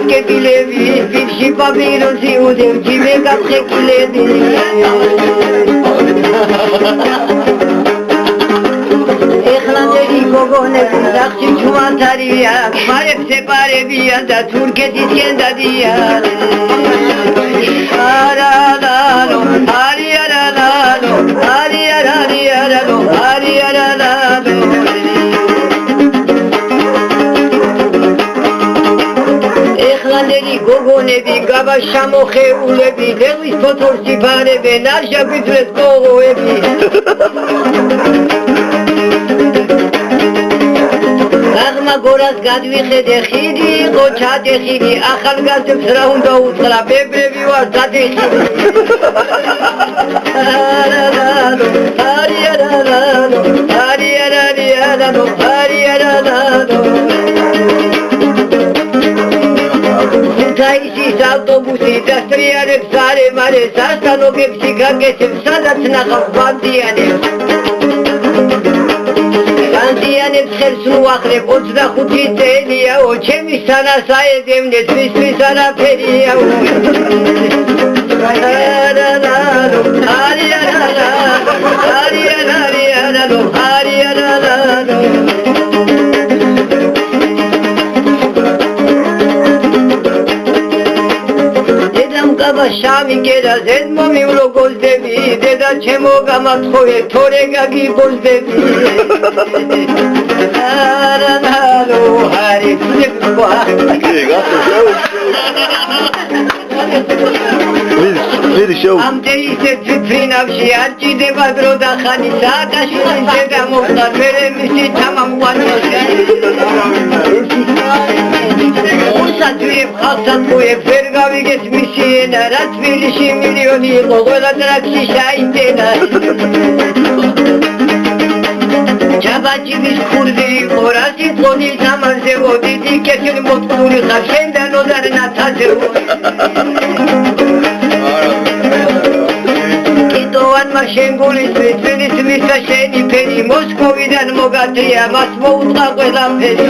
კეპილები ფიში პაპიროსი უდევ ჯიმე გაფხეკილები ეხლანდელი გოგონები დახში ჩუმათარია მარებს ეპარებიან და თურქეთისკენ დადიან არალალო არიარალალო არიარალიარალო არიარალალო ეხლანდელი გოგონები გაბაშა მოხეულები ლეღვის ფოთორსი ფარებენ არ შეგვიძლეს გოგოები გაღმა გორას გადვიხედე ხიდი იყო ჩადეხილი ახალგაზრდებს რა უნდა უთხრა ბებრები ვარ დადეხილი არალალო არიარალალო არიარალიარალო არიარალალო Taixis autobusi dastriarებს არემარეს ასტანოგებში გაგეცემ სადაც ნახავ ბანდიანებს ბანდიანებს ხელს უახლებ 25 წელიაო ჩემი სანას აედევნეთ მისთვის არაფერია არალალო არიარალალო არიარალიარალო არიარალალო შამი გერაზენ მომივლო გოლდები დედა ჩემო გამათხოვე თორე გაგიბოზდები არალალო ჰარი ფუძებყვა ამდე ისე ციფრინავში არ ჭირდება დრო და ხანი საათაში დედა მოხდა მერე მისი თამამგვანოსი უსაძვირებ ხალხსაც მოებ ვერ გავიგეთ მისი ენა რა თბილისში მილიონი იყო ყველა ტრაქში შაიდენა ჯაბაჭინის ქურდი იყო რა სიტყოდი სამარზეო დიდი კეთილი მოწყული ხარ შენდანო და ნათაძეო კიტოვანმა შენ გულისთვის თბილის მისცა შენი ფერი მოსკოვიდან მოგატრია მას მოუწყა ყველაფერი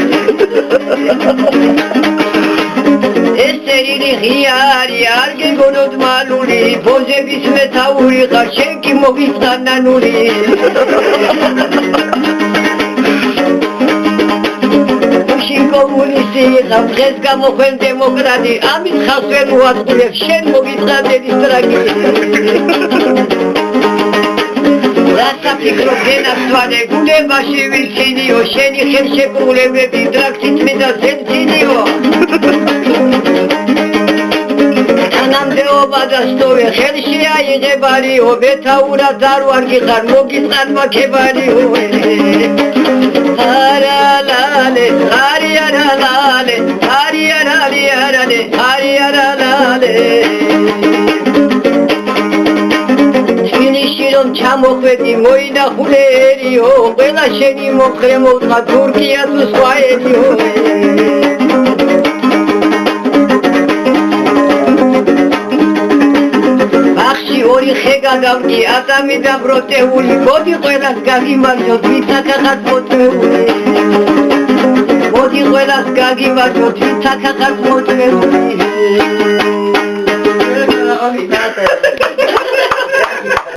ესერილი ღიარი არ გეგონოთ მალული ბოძების მეთაური ხარ შენ კი მოგიწყდა ნანული უშინ კომუნისტი ხარ დღეს გამოხვენ დემოკრატი ამით ხალხს ვერ მოაწყვეტ შენ მოგიწყდა დედისტრაგი რასაფიქრო გენაცვალე გულებაში ვირჩინიო შენი ხელშეკრულებები ტრაქტით მიდა ზენცინიო თანამდებობა და სტოვე ხელში აიღებარიო მეთაურად არ ვარ გიხარ მოგიწყარ მაქებარიო არალალე არიარალალე არიარალიარალე არიარალალე რომ ჩამოხვედი მოინახულერიო ყველა შენი მოხრე მოვწყა თურქია თუ სხვა ერიო ბახში ორი ხე გადავდი ატამი და ბროტეული მოდი ყველას გაგიმარჯოთ ვიცახახად მოწვეული მოდი ყველას გაგიმარჯოთ ვიცახახად მოწვეული